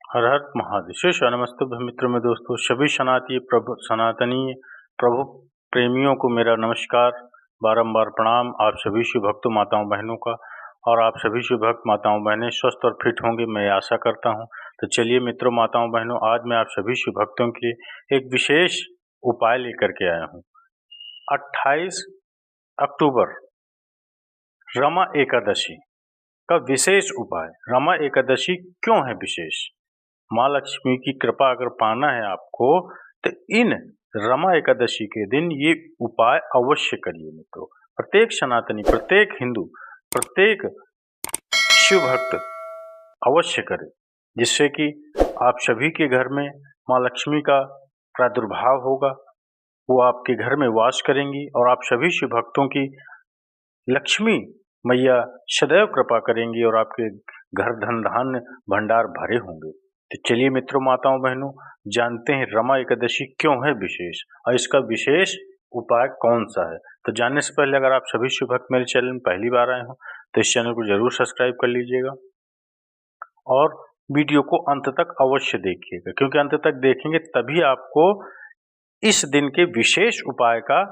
हर हर महादेव नमस्ते मित्रों में दोस्तों सभी सनातनी प्रभु प्रेमियों को मेरा नमस्कार, बारंबार प्रणाम। आप सभी शिव भक्तों माताओं बहनों का, और आप सभी शिव भक्त माताओं बहनें स्वस्थ और फिट होंगे, मैं आशा करता हूं। तो चलिए मित्रों माताओं बहनों, आज मैं आप सभी शिव भक्तों के लिए एक विशेष उपाय लेकर के आया हूँ। 28 अक्टूबर रमा एकादशी का विशेष उपाय। रमा एकादशी क्यों है विशेष? माँ लक्ष्मी की कृपा अगर पाना है आपको, तो इन रमा एकादशी के दिन ये उपाय अवश्य करिए मित्रों। प्रत्येक सनातनी, प्रत्येक हिंदू, प्रत्येक शिव भक्त अवश्य करे, जिससे कि आप सभी के घर में माँ लक्ष्मी का प्रादुर्भाव होगा, वो आपके घर में वास करेंगी और आप सभी शिव भक्तों की लक्ष्मी मैया सदैव कृपा करेंगी और आपके घर धन धान्य भंडार भरे होंगे। तो चलिए मित्रों माताओं बहनों, जानते हैं रमा एकादशी क्यों है विशेष और इसका विशेष उपाय कौन सा है। तो जानने से पहले अगर आप सभी शिव भक्त मेरे चैनल में पहली बार आए हो तो इस चैनल को जरूर सब्सक्राइब कर लीजिएगा और वीडियो को अंत तक अवश्य देखिएगा, क्योंकि अंत तक देखेंगे तभी आपको इस दिन के विशेष उपाय का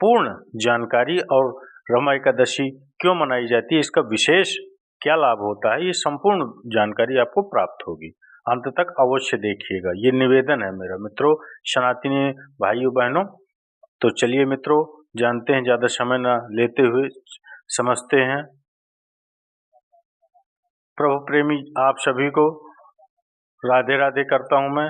पूर्ण जानकारी और रमा एकादशी क्यों मनाई जाती है, इसका विशेष क्या लाभ होता है, ये संपूर्ण जानकारी आपको प्राप्त होगी। अंत तक अवश्य देखिएगा, ये निवेदन है मेरा मित्रों, सनातनी भाइयों बहनों। तो चलिए मित्रों जानते हैं, ज़्यादा समय न लेते हुए समझते हैं। प्रभु प्रेमी आप सभी को राधे राधे करता हूँ मैं।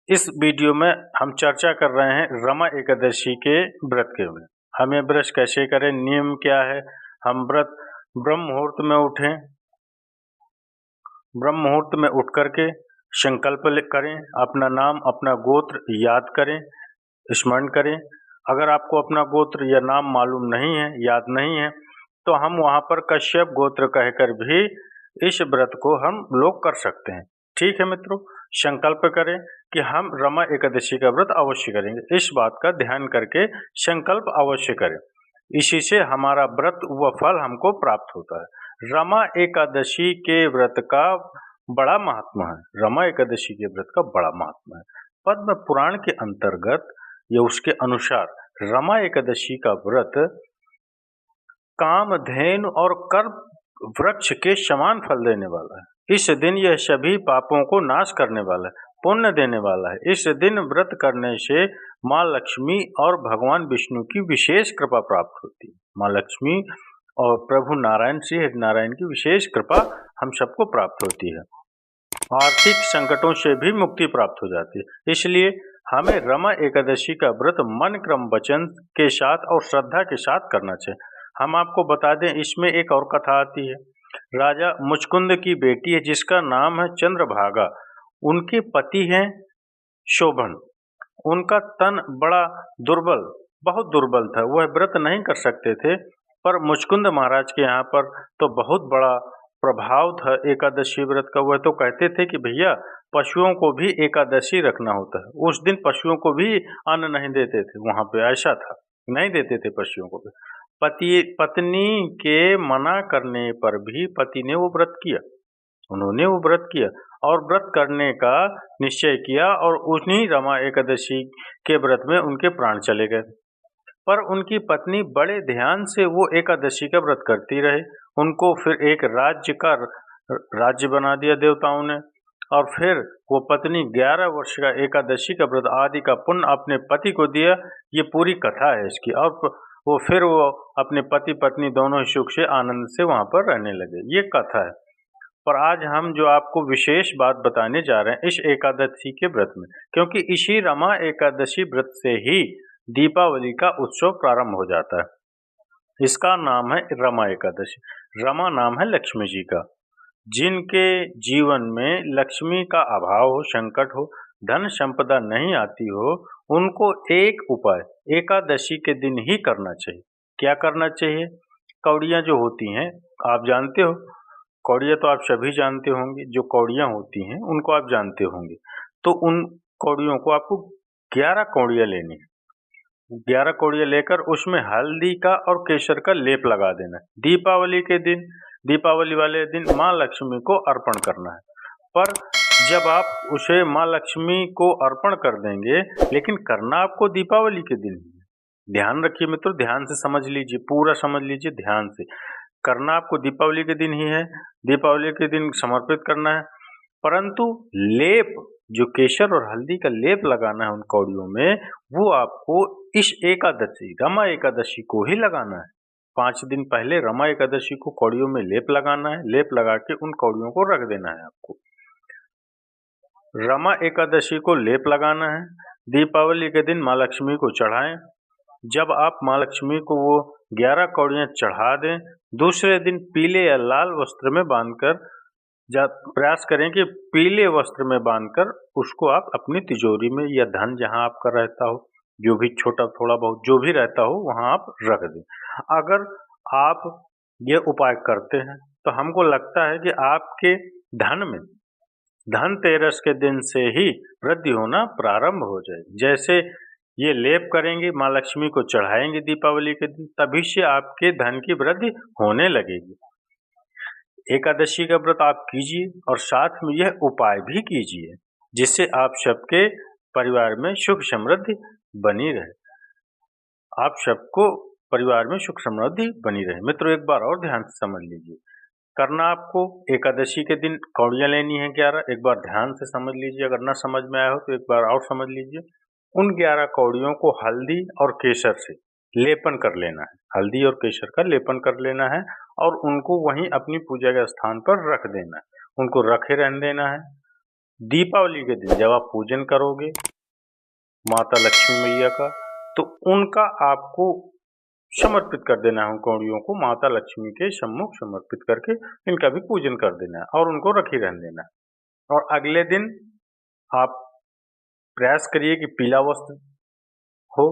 इस वीडियो में हम चर्चा कर रहे हैं रमा एकादशी के व्रत के में। हमें व्रत कैसे करें, नियम क्या है। हम व्रत ब्रह्म मुहूर्त में उठें, ब्रह्म मुहूर्त में उठ करके संकल्प करें, अपना नाम अपना गोत्र याद करें, स्मरण करें। अगर आपको अपना गोत्र या नाम मालूम नहीं है, याद नहीं है, तो हम वहाँ पर कश्यप गोत्र कहकर भी इस व्रत को हम लोग कर सकते हैं। ठीक है मित्रों, संकल्प करें कि हम रमा एकादशी का व्रत अवश्य करेंगे। इस बात का ध्यान करके संकल्प अवश्य करें, इसी से हमारा व्रत व फल हमको प्राप्त होता है। रमा एकादशी के व्रत का बड़ा महात्मा है। रमा एकादशी के व्रत का बड़ा महात्मा है। पद्म पुराण के अंतर्गत या उसके अनुसार रमा एकादशी का व्रत कामधेनु और कर्म वृक्ष के समान फल देने वाला है। इस दिन यह सभी पापों को नाश करने वाला है, पुण्य देने वाला है। इस दिन व्रत करने से माँ लक्ष्मी और भगवान विष्णु की विशेष कृपा प्राप्त होती है। माँ लक्ष्मी और प्रभु नारायण श्री हरिनारायण की विशेष कृपा हम सबको प्राप्त होती है। आर्थिक संकटों से भी मुक्ति प्राप्त हो जाती है। इसलिए हमें रमा एकादशी का व्रत मन क्रम वचन के साथ और श्रद्धा के साथ करना चाहिए। हम आपको बता दें, इसमें एक और कथा आती है। राजा मुचकुंद की बेटी है जिसका नाम है चंद्रभागा। उनके पति हैं शोभन। उनका तन बड़ा दुर्बल, बहुत दुर्बल था, वह व्रत नहीं कर सकते थे। पर मुचकुंद महाराज के यहाँ पर तो बहुत बड़ा प्रभाव था एकादशी व्रत का। वह तो कहते थे कि भैया पशुओं को भी एकादशी रखना होता है। उस दिन पशुओं को भी अन्न नहीं देते थे, वहाँ पे ऐसा था, नहीं देते थे पशुओं को भी। पत्नी के मना करने पर भी पति ने वो व्रत किया, उन्होंने वो व्रत किया और व्रत करने का निश्चय किया, और उन्हीं रमा एकादशी के व्रत में उनके प्राण चले गए। पर उनकी पत्नी बड़े ध्यान से वो एकादशी का व्रत करती रही। उनको फिर एक राज्य बना दिया देवताओं ने, और फिर वो पत्नी 11 वर्ष का एकादशी का व्रत आदि का पुण्य अपने पति को दिया। ये पूरी कथा है इसकी। और वो अपने पति पत्नी दोनों ही सुख से आनंद से वहाँ पर रहने लगे। ये कथा है। पर आज हम जो आपको विशेष बात बताने जा रहे हैं इस एकादशी के व्रत में, क्योंकि इसी रमा एकादशी व्रत से ही दीपावली का उत्सव प्रारंभ हो जाता है। इसका नाम है रमा एकादशी। रमा नाम है लक्ष्मी जी का। जिनके जीवन में लक्ष्मी का अभाव हो, संकट हो, धन संपदा नहीं आती हो, उनको एक उपाय एकादशी के दिन ही करना चाहिए। क्या करना चाहिए? कौड़ियाँ जो होती हैं, आप जानते हो, कौड़ियाँ तो आप सभी जानते होंगे। जो कौड़ियाँ होती हैं उनको आप जानते होंगे। तो उन कौड़ियों को आपको 11 कौड़ियाँ लेनी है। 11 कौड़ियाँ लेकर उसमें हल्दी का और केसर का लेप लगा देना है। दीपावली के दिन, दीपावली वाले दिन माँ लक्ष्मी को अर्पण करना है। पर जब आप उसे माँ लक्ष्मी को अर्पण कर देंगे, लेकिन करना आपको दीपावली के दिन ही है। ध्यान रखिए मित्रों, ध्यान से समझ लीजिए, पूरा समझ लीजिए ध्यान से। करना आपको दीपावली के दिन ही है, दीपावली के दिन समर्पित करना है। परंतु लेप, जो केसर और हल्दी का लेप लगाना है उन कौड़ियों में, वो आपको इस एकादशी, रमा एकादशी को ही लगाना है। 5 दिन पहले रमा एकादशी को कौड़ियों में लेप लगाना है। लेप लगा के उन कौड़ियों को रख देना है आपको। रमा एकादशी को लेप लगाना है। दीपावली के दिन माँ लक्ष्मी को चढ़ाएं। जब आप माँ लक्ष्मी को वो 11 कौड़ियाँ चढ़ा दें, दूसरे दिन पीले या लाल वस्त्र में बांधकर प्रयास करें कि पीले वस्त्र में बांधकर उसको आप अपनी तिजोरी में या धन जहां आपका रहता हो, जो भी छोटा थोड़ा बहुत जो भी रहता हो, वहां आप रख दें। अगर आप ये उपाय करते हैं तो हमको लगता है कि आपके धन में धनतेरस के दिन से ही वृद्धि होना प्रारंभ हो जाएगी। जैसे ये लेप करेंगे, माँ लक्ष्मी को चढ़ाएंगे दीपावली के दिन, तभी से आपके धन की वृद्धि होने लगेगी। एकादशी का व्रत आप कीजिए और साथ में यह उपाय भी कीजिए, जिससे आप सबके परिवार में सुख समृद्धि बनी रहे, आप सबको परिवार में सुख समृद्धि बनी रहे। मित्रों, एक बार और ध्यान से समझ लीजिए, करना आपको एकादशी के दिन कौड़ियाँ लेनी है 11। एक बार ध्यान से समझ लीजिए, अगर ना समझ में आया हो तो एक बार और समझ लीजिए। उन 11 कौड़ियों को हल्दी और केसर से लेपन कर लेना है, हल्दी और केसर का लेपन कर लेना है और उनको वहीं अपनी पूजा के स्थान पर रख देना है, उनको रखे रहने देना है। दीपावली के दिन जब आप पूजन करोगे माता लक्ष्मी मैया का, तो उनका आपको समर्पित कर देना है। उन कौड़ियों को माता लक्ष्मी के सम्मुख समर्पित करके इनका भी पूजन कर देना है और उनको रखी रहने देना है। और अगले दिन आप प्रयास करिए कि पीला वस्त्र हो,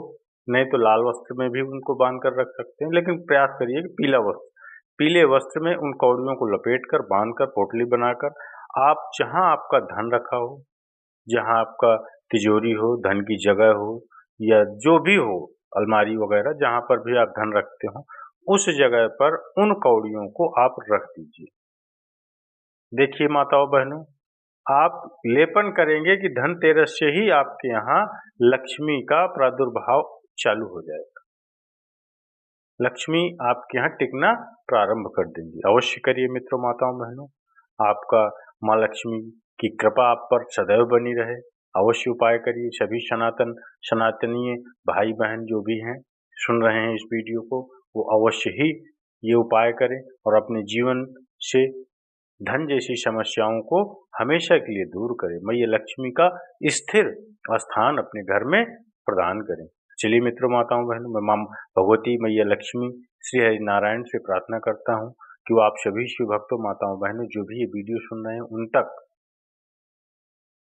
नहीं तो लाल वस्त्र में भी उनको बांध कर रख सकते हैं, लेकिन प्रयास करिए कि पीला वस्त्र, पीले वस्त्र में उन कौड़ियों को लपेट कर, बांध कर, पोटली बनाकर आप जहां आपका धन रखा हो, जहां आपका तिजोरी हो, धन की जगह हो या जो भी हो, अलमारी वगैरह जहां पर भी आप धन रखते हो, उस जगह पर उन कौड़ियों को आप रख दीजिए। देखिए माताओं बहनों, आप लेपन करेंगे कि धनतेरस से ही आपके यहाँ लक्ष्मी का प्रादुर्भाव चालू हो जाएगा, लक्ष्मी आपके यहाँ टिकना प्रारंभ कर देंगी। अवश्य करिए मित्रों, माताओं बहनों, आपका माँ लक्ष्मी की कृपा आप पर सदैव बनी रहे। अवश्य उपाय करिए। सभी सनातनीय भाई बहन जो भी हैं सुन रहे हैं इस वीडियो को, वो अवश्य ही ये उपाय करें और अपने जीवन से धन जैसी समस्याओं को हमेशा के लिए दूर करें। मैया लक्ष्मी का स्थिर स्थान अपने घर में प्रदान करें। चलिए मित्रों, माताओं बहनों, मैं मां भगवती मैया लक्ष्मी श्री हरि नारायण से प्रार्थना करता हूँ कि वो आप सभी शिव भक्तों, माताओं बहनों जो भी ये वीडियो सुन रहे हैं, उन तक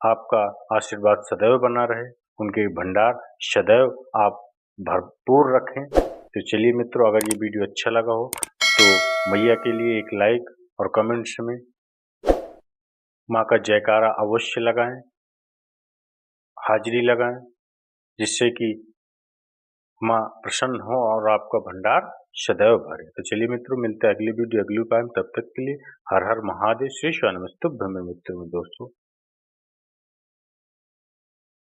आपका आशीर्वाद सदैव बना रहे, उनके भंडार सदैव आप भरपूर रखें। तो चलिए मित्रों, अगर ये वीडियो अच्छा लगा हो तो मैया के लिए एक लाइक और कमेंट्स में माँ का जयकारा अवश्य लगाएं, हाजिरी लगाएं, जिससे कि माँ प्रसन्न हो और आपका भंडार सदैव भरे। तो चलिए मित्रों, मिलते हैं अगली वीडियो अगली टाइम। तब तक के लिए हर हर महादेव, श्री स्वानमस्तुभ्यं मित्रों दोस्तों।